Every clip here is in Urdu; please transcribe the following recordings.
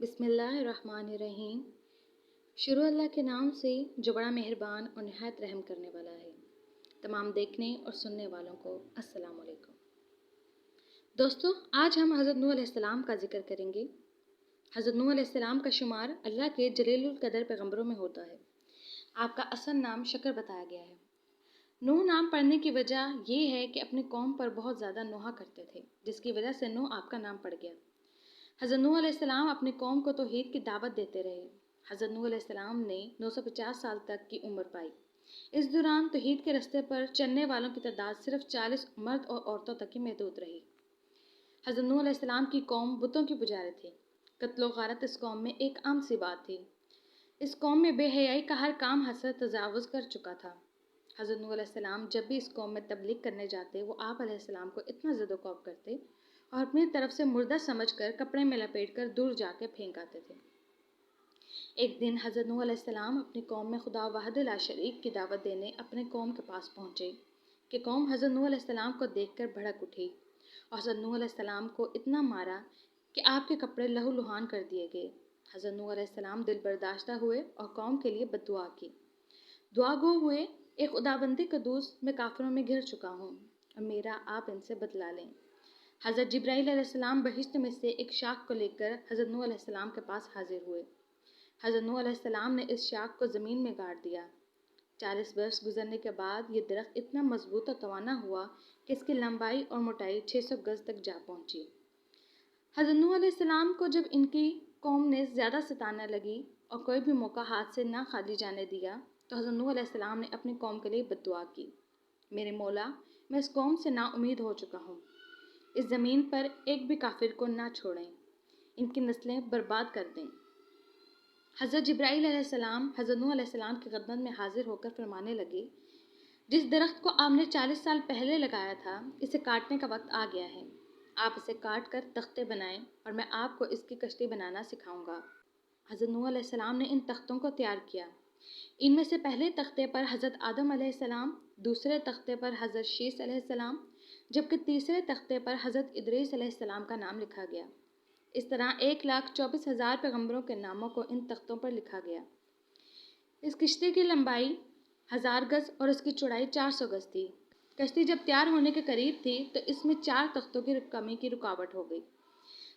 بسم اللہ الرحمن الرحیم۔ شروع اللہ کے نام سے جو بڑا مہربان اور نہایت رحم کرنے والا ہے۔ تمام دیکھنے اور سننے والوں کو السلام علیکم۔ دوستو، آج ہم حضرت نوح علیہ السلام کا ذکر کریں گے۔ حضرت نوح علیہ السلام کا شمار اللہ کے جلیل القدر پیغمبروں میں ہوتا ہے۔ آپ کا اصل نام شکر بتایا گیا ہے۔ نوح نام پڑھنے کی وجہ یہ ہے کہ اپنی قوم پر بہت زیادہ نوحہ کرتے تھے، جس کی وجہ سے نوح آپ کا نام پڑ گیا۔ حضرت نوح علیہ السلام اپنی قوم کو توحید کی دعوت دیتے رہے۔ حضرت نوح علیہ السلام نے 950 سال تک کی عمر پائی۔ اس دوران توحید کے راستے پر چلنے والوں کی تعداد صرف 40 مرد اور عورتوں تک ہی محدود رہی۔ حضرت نوح علیہ السلام کی قوم بتوں کی پجاری تھی۔ قتل و غارت اس قوم میں ایک عام سی بات تھی۔ اس قوم میں بے حیائی کا ہر کام حد تجاوز کر چکا تھا۔ حضرت نوح علیہ السلام جب بھی اس قوم میں تبلیغ کرنے جاتے، وہ آپ علیہ السلام کو اتنا زد و کوب کرتے اور اپنی طرف سے مردہ سمجھ کر کپڑے میں لپیٹ کر دور جا کے پھینک آتے تھے۔ ایک دن حضرت نوح علیہ السلام اپنی قوم میں خدا واحد لا شریک کی دعوت دینے اپنے قوم کے پاس پہنچے کہ قوم حضرت نوح علیہ السلام کو دیکھ کر بھڑک اٹھی اور حضرت نوح علیہ السلام کو اتنا مارا کہ آپ کے کپڑے لہو لہان کر دیے گئے۔ حضرت نوح علیہ السلام دل برداشتہ ہوئے اور قوم کے لیے بد دعا کی۔ دعا گو ہوئے، ایک خداوندی قدوس میں کافروں میں گھر چکا ہوں اور میرا آپ ان سے بدلا لیں۔ حضرت جبرائیل علیہ السلام بہشت میں سے ایک شاخ کو لے کر حضرت نوح علیہ السلام کے پاس حاضر ہوئے۔ حضرت نوح علیہ السلام نے اس شاخ کو زمین میں گاڑ دیا۔ 40 برس گزرنے کے بعد یہ درخت اتنا مضبوط اور توانا ہوا کہ اس کی لمبائی اور موٹائی 600 گز تک جا پہنچی۔ حضرت نوح علیہ السلام کو جب ان کی قوم نے زیادہ ستانے لگی اور کوئی بھی موقع ہاتھ سے نہ خالی جانے دیا تو حضرت نوح علیہ السلام نے اپنی قوم کے لیے بد دعا کی۔ میرے مولا، میں اس قوم سے نا امید ہو چکا ہوں۔ اس زمین پر ایک بھی کافر کو نہ چھوڑیں، ان کی نسلیں برباد کر دیں۔ حضرت جبرائیل علیہ السلام حضرت نوح علیہ السلام کی خدمت میں حاضر ہو کر فرمانے لگے، جس درخت کو آپ نے 40 سال پہلے لگایا تھا، اسے کاٹنے کا وقت آ گیا ہے۔ آپ اسے کاٹ کر تختے بنائیں اور میں آپ کو اس کی کشتی بنانا سکھاؤں گا۔ حضرت نوح علیہ السلام نے ان تختوں کو تیار کیا۔ ان میں سے پہلے تختے پر حضرت آدم علیہ السلام، دوسرے تختے پر حضرت شیث علیہ السلام، جبکہ تیسرے تختے پر حضرت ادریس علیہ السلام کا نام لکھا گیا۔ اس طرح 1,24,000 پیغمبروں کے ناموں کو ان تختوں پر لکھا گیا۔ اس کشتی کی لمبائی 1000 گز اور اس کی چوڑائی 400 گز تھی۔ کشتی جب تیار ہونے کے قریب تھی تو اس میں 4 تختوں کی کمی کی رکاوٹ ہو گئی۔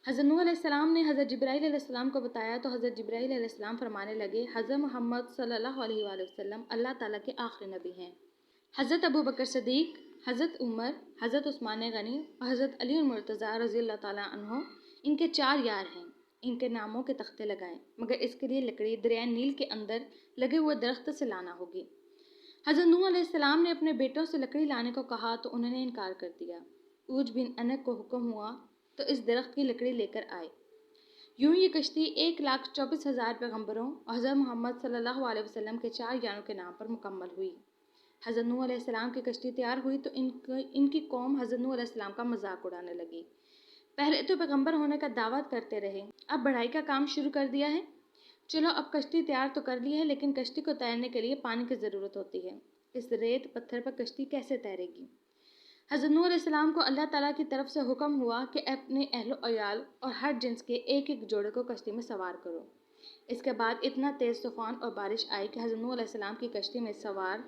حضرت نوح علیہ السلام نے حضرت جبرائیل علیہ السلام کو بتایا تو حضرت جبرائیل علیہ السلام فرمانے لگے، حضرت محمد صلی اللہ علیہ وآلہ وسلم اللہ تعالیٰ کے آخری نبی ہیں۔ حضرت ابوبکر صدیق، حضرت عمر، حضرت عثمان غنی اور حضرت علی المرتضیٰ رضی اللہ تعالیٰ عنہ ان کے 4 یار ہیں۔ ان کے ناموں کے تختے لگائیں، مگر اس کے لیے لکڑی دریائے نیل کے اندر لگے ہوئے درخت سے لانا ہوگی۔ حضرت نوح علیہ السلام نے اپنے بیٹوں سے لکڑی لانے کو کہا تو انہوں نے انکار کر دیا۔ اوج بن انق کو حکم ہوا تو اس درخت کی لکڑی لے کر آئے۔ یوں یہ کشتی 1,24,000 پیغمبروں اور حضرت محمد صلی اللہ علیہ وسلم کے 4 یاروں کے نام پر مکمل ہوئی۔ حضرت نوح علیہ السلام کی کشتی تیار ہوئی تو ان کی قوم حضرت نوح علیہ السلام کا مذاق اڑانے لگی۔ پہلے تو پیغمبر ہونے کا دعویٰ کرتے رہے، اب بڑھائی کا کام شروع کر دیا ہے۔ چلو، اب کشتی تیار تو کر لی ہے، لیکن کشتی کو تیرنے کے لیے پانی کی ضرورت ہوتی ہے۔ اس ریت پتھر پر کشتی کیسے تیرے گی؟ حضرت نوح علیہ السلام کو اللہ تعالیٰ کی طرف سے حکم ہوا کہ اپنے اہل و عیال اور ہر جنس کے ایک ایک جوڑے کو کشتی میں سوار کرو۔ اس کے بعد اتنا تیز طوفان اور بارش آئی کہ حضرت نوح علیہ السلام کی کشتی میں سوار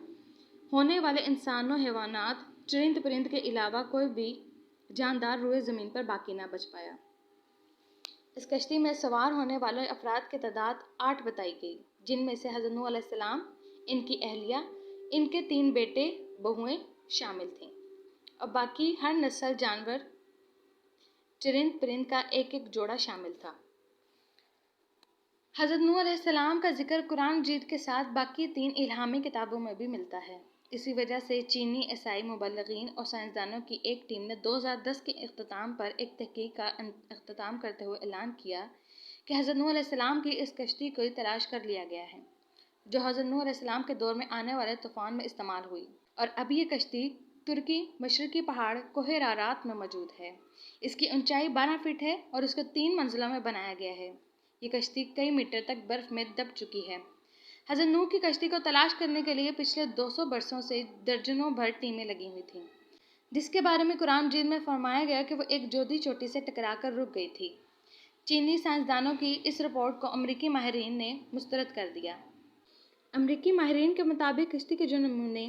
ہونے والے انسانوں، حیوانات، چرند پرند کے علاوہ کوئی بھی جاندار روئے زمین پر باقی نہ بچ پایا۔ اس کشتی میں سوار ہونے والے افراد کی تعداد 8 بتائی گئی، جن میں سے حضرت نوح علیہ السلام، ان کی اہلیہ، ان کے 3 بیٹے بہوئیں شامل تھیں اور باقی ہر نسل جانور، چرند پرند کا ایک ایک جوڑا شامل تھا۔ حضرت نوح علیہ السلام کا ذکر قرآن مجید کے ساتھ باقی 3 الہامی کتابوں میں بھی ملتا ہے۔ اسی وجہ سے چینی عیسائی مبلغین اور سائنسدانوں کی ایک ٹیم نے 2010 کے اختتام پر ایک تحقیق کا اختتام کرتے ہوئے اعلان کیا کہ حضرت نوح علیہ السلام کی اس کشتی کو تلاش کر لیا گیا ہے، جو حضرت نوح علیہ السلام کے دور میں آنے والے طوفان میں استعمال ہوئی، اور اب یہ کشتی ترکی مشرقی پہاڑ کوہ رارات میں موجود ہے۔ اس کی اونچائی 12 فٹ ہے اور اس کو 3 منزلوں میں بنایا گیا ہے۔ یہ کشتی کئی میٹر تک برف میں دب چکی ہے۔ حضرت نوح کی کشتی کو تلاش کرنے کے لیے پچھلے 200 برسوں سے درجنوں بھر ٹیمیں لگی ہوئی تھیں، جس کے بارے میں قرآن مجید میں فرمایا گیا کہ وہ ایک جودھی چوٹی سے ٹکرا کر رک گئی تھی۔ چینی سائنسدانوں کی اس رپورٹ کو امریکی ماہرین نے مسترد کر دیا۔ امریکی ماہرین کے مطابق کشتی کے جو نمونے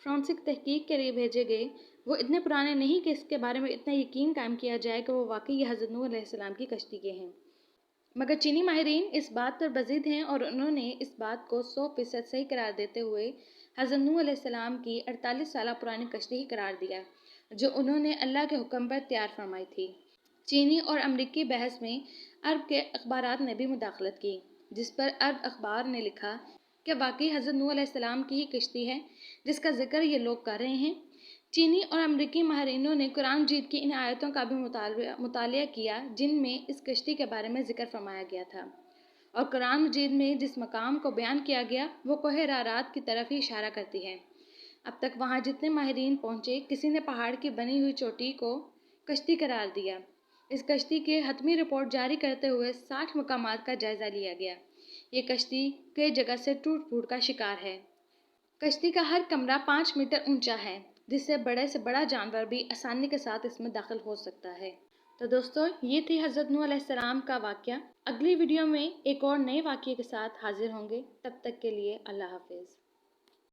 فرانسک تحقیق کے لیے بھیجے گئے وہ اتنے پرانے نہیں کہ اس کے بارے میں اتنا یقین قائم کیا جائے کہ وہ واقعی حضرت نوح علیہ السلام کی کشتی کے ہیں، مگر چینی ماہرین اس بات پر بزید ہیں اور انہوں نے اس بات کو 100% صحیح قرار دیتے ہوئے حضرت نوح علیہ السلام کی 48 سالہ پرانی کشتی ہی قرار دیا جو انہوں نے اللہ کے حکم پر تیار فرمائی تھی۔ چینی اور امریکی بحث میں عرب کے اخبارات نے بھی مداخلت کی، جس پر عرب اخبار نے لکھا کہ واقعی حضرت نوح علیہ السلام کی ہی کشتی ہے جس کا ذکر یہ لوگ کر رہے ہیں۔ چینی اور امریکی ماہرینوں نے قرآن مجید کی ان آیتوں کا بھی مطالعہ کیا جن میں اس کشتی کے بارے میں ذکر فرمایا گیا تھا، اور قرآن مجید میں جس مقام کو بیان کیا گیا وہ کوہ رارات کی طرف ہی اشارہ کرتی ہے۔ اب تک وہاں جتنے ماہرین پہنچے کسی نے پہاڑ کی بنی ہوئی چوٹی کو کشتی قرار دیا۔ اس کشتی کے حتمی رپورٹ جاری کرتے ہوئے 60 مقامات کا جائزہ لیا گیا۔ یہ کشتی کئی جگہ سے ٹوٹ پھوٹ کا شکار ہے۔ کشتی کا ہر کمرہ 5 میٹر اونچا ہے جس سے بڑا جانور بھی آسانی کے ساتھ اس میں داخل ہو سکتا ہے۔ تو دوستو یہ تھی حضرت نوح علیہ السلام کا واقعہ۔ اگلی ویڈیو میں ایک اور نئے واقعے کے ساتھ حاضر ہوں گے، تب تک کے لیے اللہ حافظ۔